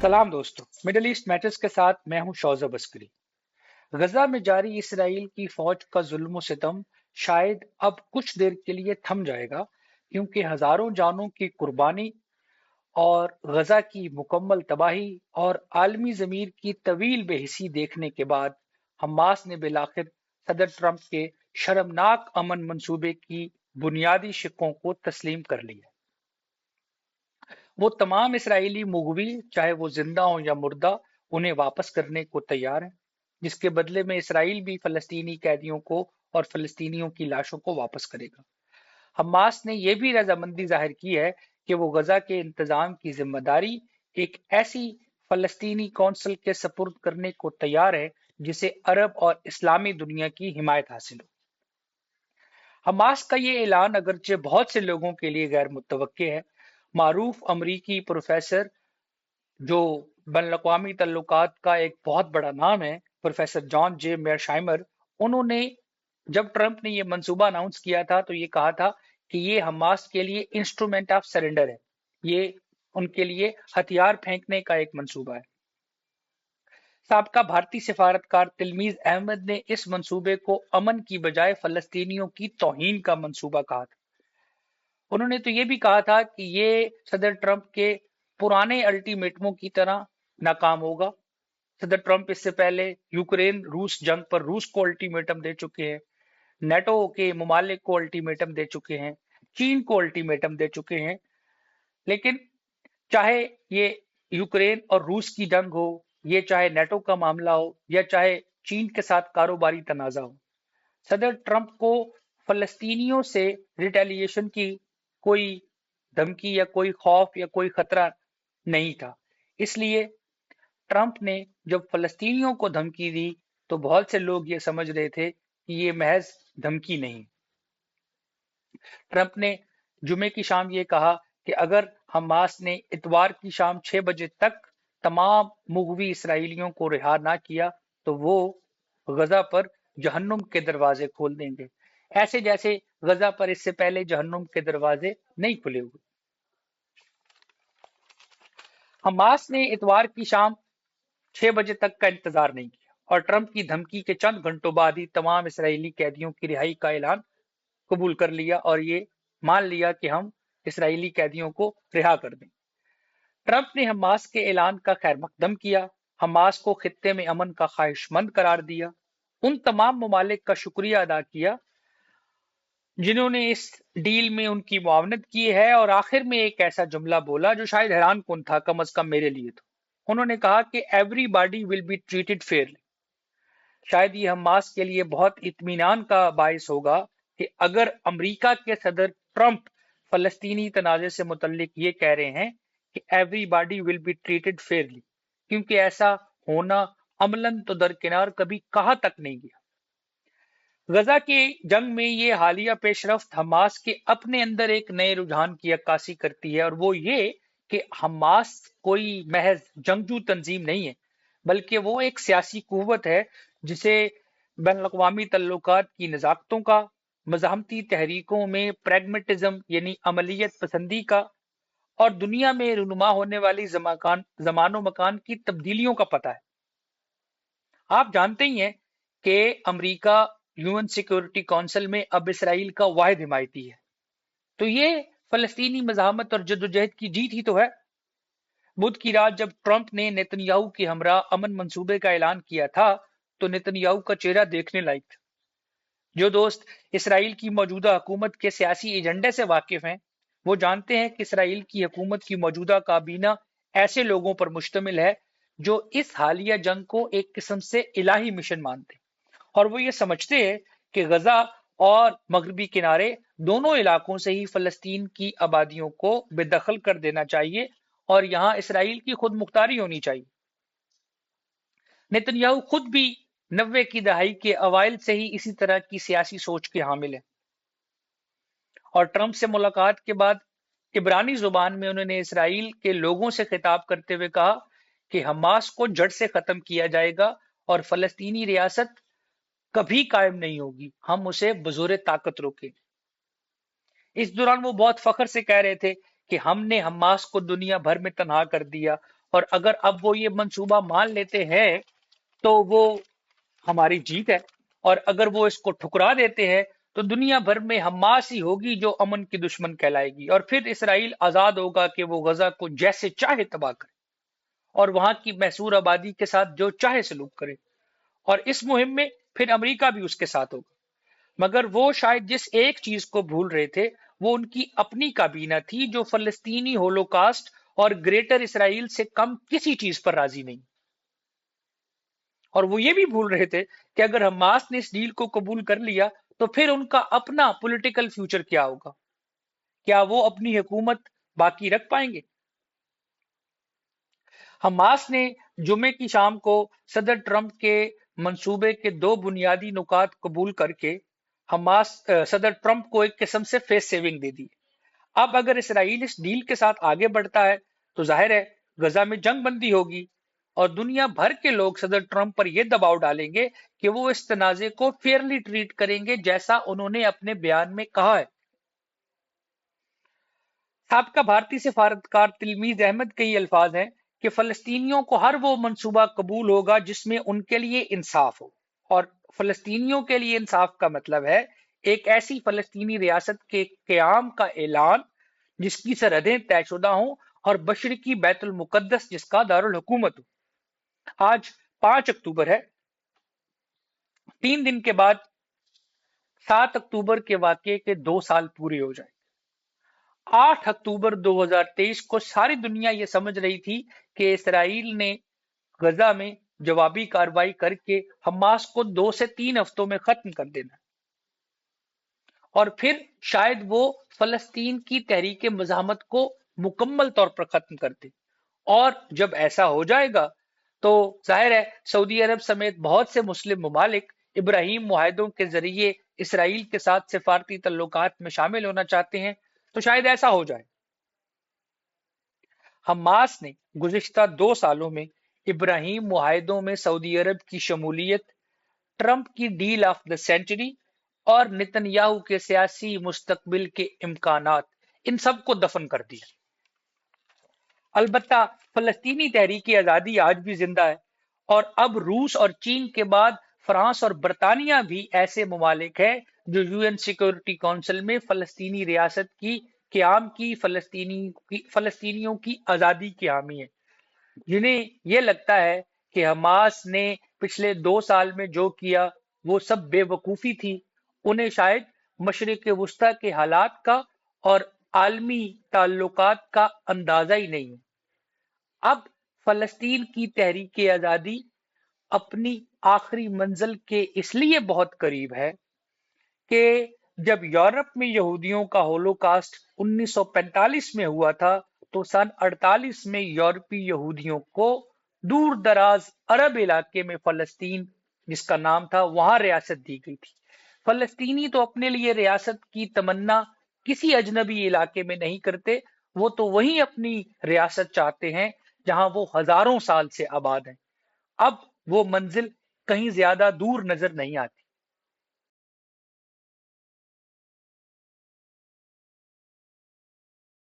सलाम दोस्तों, middle east matters के साथ मैं हूं शौजब अस्करी। गजा में जारी इसराइल की फौज का जुल्म सितम शायद अब कुछ देर के लिए थम जाएगा, क्योंकि हजारों जानों की कुर्बानी और गजा की मुकम्मल तबाही और आलमी जमीर की तवील बेहिसी देखने के बाद हमास ने बिलाखिर सदर ट्रंप के शर्मनाक अमन मंसूबे की बुनियादी शिक्कों को तस्लीम कर लिया। वो तमाम इसराइली मुगवी, चाहे वो जिंदा हो या मुर्दा, उन्हें वापस करने को तैयार हैं, जिसके बदले में इसराइल भी फलस्तीनी कैदियों को और फलस्तीनियों की लाशों को वापस करेगा। हमास ने यह भी रजामंदी जाहिर की है कि वो गजा के इंतजाम की जिम्मेदारी एक ऐसी फलस्तीनी कौंसिल के सपुर्द करने को तैयार है जिसे अरब और इस्लामी दुनिया की हिमायत हासिल हो। हमास का ये ऐलान अगरचे बहुत से लोगों के लिए गैर मुतवक्के है। मारूफ अमरीकी प्रोफेसर जो बैन अवी तल्लुकात का एक बहुत बड़ा नाम है, प्रोफेसर जॉन जे मेयरशाइमर, उन्होंने जब ट्रंप ने ये मंसूबा अनाउंस किया था तो ये कहा था कि ये हमास के लिए इंस्ट्रूमेंट ऑफ सरेंडर है, ये उनके लिए हथियार फेंकने का एक मंसूबा है। साबका भारतीय सिफारतकार तिलमीज अहमद ने इस मंसूबे को अमन की बजाय फलस्तीनियों की तौहीन का मंसूबा कहा था। उन्होंने तो ये भी कहा था कि ये सदर ट्रंप के पुराने अल्टीमेटमों की तरह नाकाम होगा। सदर ट्रंप इससे पहले यूक्रेन रूस जंग पर रूस को अल्टीमेटम दे चुके हैं, नेटो के ममालिक को अल्टीमेटम दे चुके हैं, चीन को अल्टीमेटम दे चुके हैं। लेकिन चाहे ये यूक्रेन और रूस की जंग हो, ये चाहे नेटो का मामला हो, या चाहे चीन के साथ कारोबारी तनाजा हो, सदर ट्रंप को फलस्तीनियों से रिटेलिएशन की कोई धमकी या कोई खौफ या कोई खतरा नहीं था। इसलिए ट्रंप ने जब फलस्तीनियों को धमकी दी तो बहुत से लोग ये समझ रहे थे कि ये महज धमकी नहीं। ट्रंप ने जुमे की शाम ये कहा कि अगर हमास ने इतवार की शाम 6 बजे तक तमाम मुगवी इसराइलियों को रिहा ना किया तो वो गजा पर जहन्नुम के दरवाजे खोल देंगे, ऐसे जैसे गजा पर इससे पहले जहन्नुम के दरवाजे नहीं खुले हुए। हमास ने इतवार की शाम 6 बजे तक का इंतजार नहीं किया और ट्रंप की धमकी के चंद घंटों बाद ही तमाम इसराइली कैदियों की रिहाई का ऐलान कबूल कर लिया और ये मान लिया कि हम इसराइली कैदियों को रिहा कर दें। ट्रंप ने हमास के ऐलान का खैर मकदम किया, हमास को खित्ते में अमन का ख्वाहिशमंद करार दिया, उन तमाम ममालिक का शुक्रिया अदा किया जिन्होंने इस डील में उनकी मुआवनत की है, और आखिर में एक ऐसा जुमला बोला जो शायद हैरान कुन था, कम अज कम मेरे लिए तो। उन्होंने कहा कि everybody will be treated Fairlie. शायद ये हमास के लिए बहुत इत्मीनान का बायस होगा कि अगर अमेरिका के सदर ट्रंप फलस्तीनी तनाजे से मुतल्लिक ये कह रहे हैं कि everybody will be treated Fairlie, क्योंकि ऐसा होना अमलन तो दरकिनार कभी कहा तक नहीं गया। गजा के जंग में ये हालिया पेशरफ्त हमास के अपने अंदर एक नए रुझान की अक्कासी करती है, और वो ये कि हमास कोई महज जंगजू तंजीम नहीं है, बल्कि वो एक सियासी कुव्वत है जिसे बैन अवी तल्लुकात की नज़ाकतों का, मज़ाहमती तहरीकों में प्रैग्मेटिज्म यानी अमलियत पसंदी का, और दुनिया में रुनुमा होने वाली जमानो मकान की तब्दीलियों का पता है। आप जानते ही हैं कि अमेरिका यूएन सिक्योरिटी काउंसिल में अब इसराइल का वाहिद हिमायती है, तो ये फलस्तीनी मज़ाहमत और जद्दोजहद की जीत ही तो है। बुध की रात जब ट्रंप ने नेतन्याहू के हमरा अमन मंसूबे का ऐलान किया था तो नेतन्याहू का चेहरा देखने लायक था। जो दोस्त इसराइल की मौजूदा हुकूमत के सियासी एजेंडे से वाकिफ हैं, वो जानते हैं कि इसराइल की हुकूमत की मौजूदा काबीना ऐसे लोगों पर मुश्तमिल है जो इस हालिया जंग को एक किस्म से इलाही मिशन मानते हैं, और वो ये समझते हैं कि गजा और मगरबी किनारे दोनों इलाकों से ही फलस्तीन की आबादियों को बेदखल कर देना चाहिए और यहां इसराइल की खुद मुख्तारी होनी चाहिए। नेतन्याहू खुद भी 90 की दहाई के अवाइल से ही इसी तरह की सियासी सोच के हामिल है, और ट्रंप से मुलाकात के बाद इब्रानी जुबान में उन्होंने इसराइल के लोगों से खिताब करते हुए कहा कि हमास को जड़ से खत्म किया जाएगा और फलस्तीनी रियासत कभी कायम नहीं होगी, हम उसे बजोरे ताकत रोके। इस दौरान वो बहुत फख्र से कह रहे थे कि हमने हमास को दुनिया भर में तनहा कर दिया اور اگر اب وہ یہ منصوبہ مان لیتے ہیں تو وہ ہماری جیت ہے، اور اگر وہ اس کو ٹھکرا دیتے ہیں تو دنیا بھر میں حماس ہی ہوگی جو امن کی دشمن کہلائے گی، اور پھر اسرائیل آزاد ہوگا کہ وہ غزہ کو جیسے چاہے تباہ کرے اور وہاں کی محصور آبادی کے ساتھ جو چاہے سلوک کرے، اور اس مہم میں پھر امریکہ بھی اس کے ساتھ ہوگا۔ مگر وہ شاید جس ایک چیز کو بھول رہے تھے وہ ان کی اپنی کابینہ تھی جو فلسطینی ہولوکاسٹ اور گریٹر اسرائیل سے کم کسی چیز پر راضی نہیں، اور وہ یہ بھی بھول رہے تھے کہ اگر حماس نے اس ڈیل کو قبول کر لیا تو پھر ان کا اپنا پولیٹیکل فیوچر کیا ہوگا، کیا وہ اپنی حکومت باقی رکھ پائیں گے؟ حماس نے جمعے کی شام کو صدر ٹرمپ کے منصوبے کے دو بنیادی نکات قبول کر کے صدر ٹرمپ کو ایک قسم سے فیس سیونگ دے دی۔ اب اگر اسرائیل اس ڈیل کے ساتھ آگے بڑھتا ہے تو ظاہر ہے غزہ میں جنگ بندی ہوگی، اور دنیا بھر کے لوگ صدر ٹرمپ پر یہ دباؤ ڈالیں گے کہ وہ اس تنازع کو فیئرلی ٹریٹ کریں گے جیسا انہوں نے اپنے بیان میں کہا ہے۔ سابقہ بھارتی سفارتکار تلمیذ احمد کے یہ الفاظ ہیں کہ فلسطینیوں کو ہر وہ منصوبہ قبول ہوگا جس میں ان کے لیے انصاف ہو، اور فلسطینیوں کے لیے انصاف کا مطلب ہے ایک ایسی فلسطینی ریاست کے قیام کا اعلان جس کی سرحدیں طے شدہ ہوں اور مشرقی بیت المقدس جس کا دارالحکومت ہو۔ آج 5 اکتوبر ہے، 3 دن کے بعد 7 اکتوبر کے واقعے کے 2 سال پورے ہو جائیں۔ 8 اکتوبر 2023 کو ساری دنیا یہ سمجھ رہی تھی کہ اسرائیل نے غزہ میں جوابی کارروائی کر کے حماس کو 2 سے 3 ہفتوں میں ختم کر دینا، اور پھر شاید وہ فلسطین کی تحریک مزاحمت کو مکمل طور پر ختم کر دے، اور جب ایسا ہو جائے گا تو ظاہر ہے سعودی عرب سمیت بہت سے مسلم ممالک ابراہیم معاہدوں کے ذریعے اسرائیل کے ساتھ سفارتی تعلقات میں شامل ہونا چاہتے ہیں، تو شاید ایسا ہو جائے۔ حماس نے گزشتہ 2 سالوں میں ابراہیم معاہدوں میں سعودی عرب کی شمولیت، ٹرمپ کی ڈیل آف دا سینچری اور نتنیاہو کے سیاسی مستقبل کے امکانات، ان سب کو دفن کر دیا۔ البتہ فلسطینی تحریک آزادی آج بھی زندہ ہے، اور اب روس اور چین کے بعد فرانس اور برطانیہ بھی ایسے ممالک ہیں جو یو این سیکورٹی کونسل میں فلسطینی ریاست کی قیام کی فلسطینیوں کی آزادی کے حامی ہیں، جنہیں یہ لگتا ہے کہ حماس نے پچھلے 2 سال میں جو کیا وہ سب بے وقوفی تھی، انہیں شاید مشرق وسطی کے حالات کا اور عالمی تعلقات کا اندازہ ہی نہیں ہے۔ اب فلسطین کی تحریک آزادی اپنی آخری منزل کے اس لیے بہت قریب ہے کہ جب یورپ میں یہودیوں کا ہولوکاسٹ 1945 میں ہوا تھا تو سن 48 میں یورپی یہودیوں کو دور دراز عرب علاقے میں فلسطین جس کا نام تھا وہاں ریاست دی گئی تھی۔ فلسطینی تو اپنے لیے ریاست کی تمنا کسی اجنبی علاقے میں نہیں کرتے، وہ تو وہیں اپنی ریاست چاہتے ہیں جہاں وہ ہزاروں سال سے آباد ہیں۔ اب وہ منزل کہیں زیادہ دور نظر نہیں آتی۔